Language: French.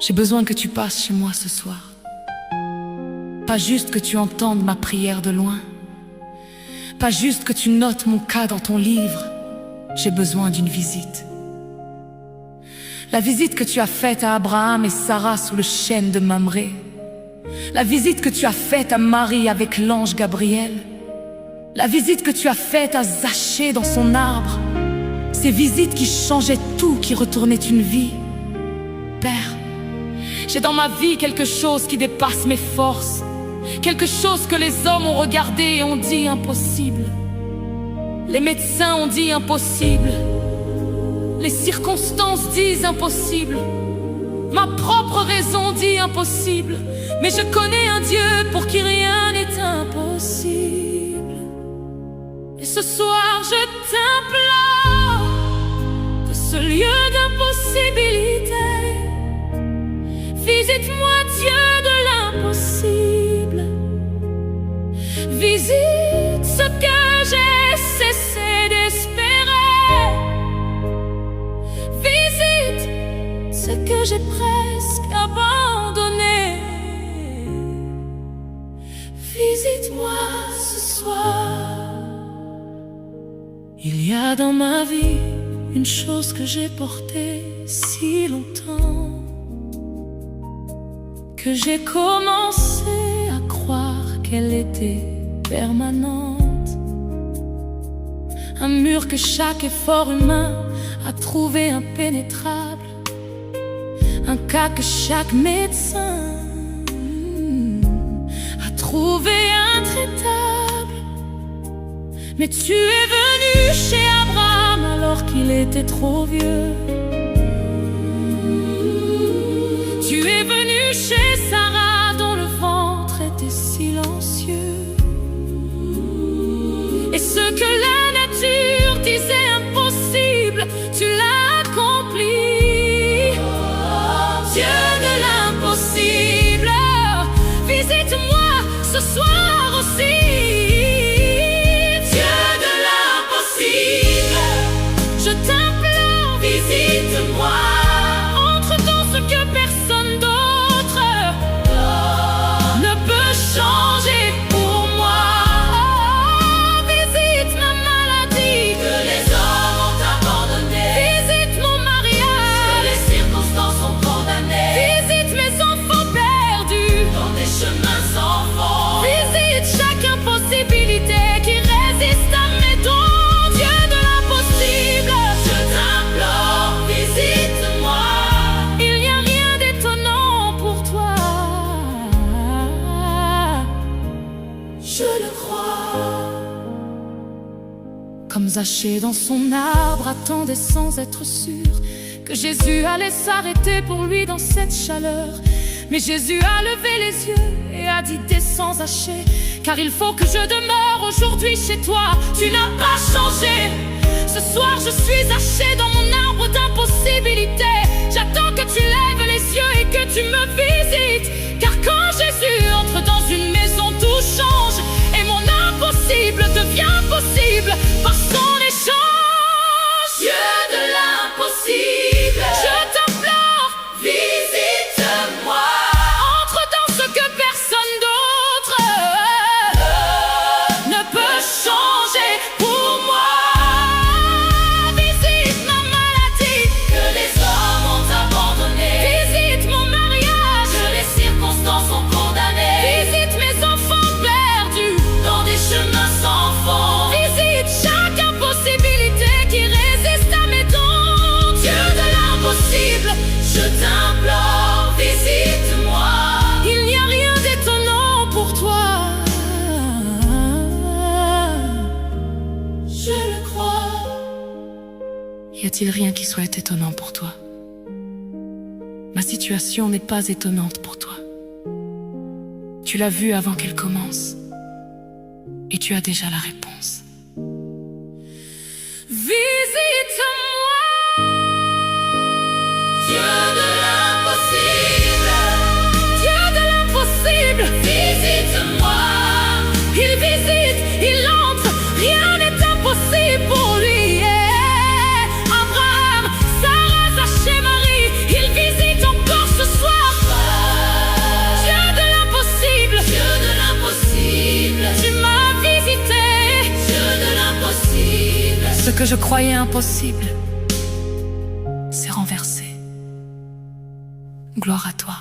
J'ai besoin que tu passes chez moi ce soir. Pas juste que tu entendes ma prière de loin. Pas juste que tu notes mon cas dans ton livre. J'ai besoin d'une visite. La visite que tu as faite à Abraham et Sarah sous le chêne de Mamré. La visite que tu as faite à Marie avec l'ange Gabriel. La visite que tu as faite à Zachée dans son arbre. Ces visites qui changeaient tout, qui retournaient une vie. Père, j'ai dans ma vie quelque chose qui dépasse mes forces. Quelque chose que les hommes ont regardé et ont dit impossible. Les médecins ont dit impossible. Les circonstances disent impossible. Ma propre raison dit impossible. Mais je connais un Dieu pour qui rien n'est impossible. Et ce soir je t'implore de ce lieu d'impossibilité. Visite-moi Dieu de l'impossible. Visite ce que j'ai cessé d'espérer. Visite ce que j'ai presque abandonné. Visite-moi ce soir. Il y a dans ma vie une chose que j'ai portée si longtemps, que j'ai commencé à croire qu'elle était permanente. Un mur que chaque effort humain a trouvé impénétrable. Un cas que chaque médecin a trouvé intraitable. Mais tu es venu chez Abraham alors qu'il était trop vieux. Tu es venu chez Sarah dont le ventre était silencieux. Et ce que la nature disait impossible, tu l'as accompli. Dieu de l'impossible, visite-moi ce soir aussi. Dieu de l'impossible, je t'implore, visite-moi. Entre dans ce que personne d'autre ne peut changer pour moi. Visite ma maladie que les hommes ont abandonnée. Visite mon mariage que les circonstances ont condamné. Visite mes enfants perdus dans des chemins sans fond. Visite chaque impossibilité qui résiste à mes dons. Dieu de l'impossible, je t'implore, visite-moi. Il n'y a rien d'étonnant pour toi. Je le crois. Comme Zachée dans son arbre attendait sans être sûr que Jésus allait s'arrêter pour lui dans cette chaleur. Mais Jésus a levé les yeux et a dit: descends Zachée, car il faut que je demeure aujourd'hui chez toi. Tu n'as pas changé. Ce soir je suis Zachée dans mon arbre d'impossibilité. J'attends que tu lèves les yeux et que tu me visites. Car quand Jésus entre dans une maison, tout change et mon impossible devient possible par son échange. Dieu de l'impossible, je t'implore, visite-moi. Entre dans ce que personne d'autre ne peut changer pour moi. Visite ma maladie que les hommes ont abandonnée. Visite mon mariage que les circonstances ont condamné. Visite mes enfants perdus dans des chemins sans fond. Visite chaque impossibilité qui résiste à mes dons. Dieu de l'impossible, je t'implore, visite-moi. Il n'y a rien d'étonnant pour toi. Je le crois. Y a-t-il rien qui soit étonnant pour toi? Ma situation n'est pas étonnante pour toi. Tu l'as vue avant qu'elle commence et tu as déjà la réponse. Visite-moi, Dieu de l'impossible. Dieu de l'impossible, visite-moi. Il visite, il entre, rien n'est impossible pour lui. Abraham, Sarah, Zachée, Marie, il visite encore ce soir. que je croyais impossible s'est renversé. Gloire à toi.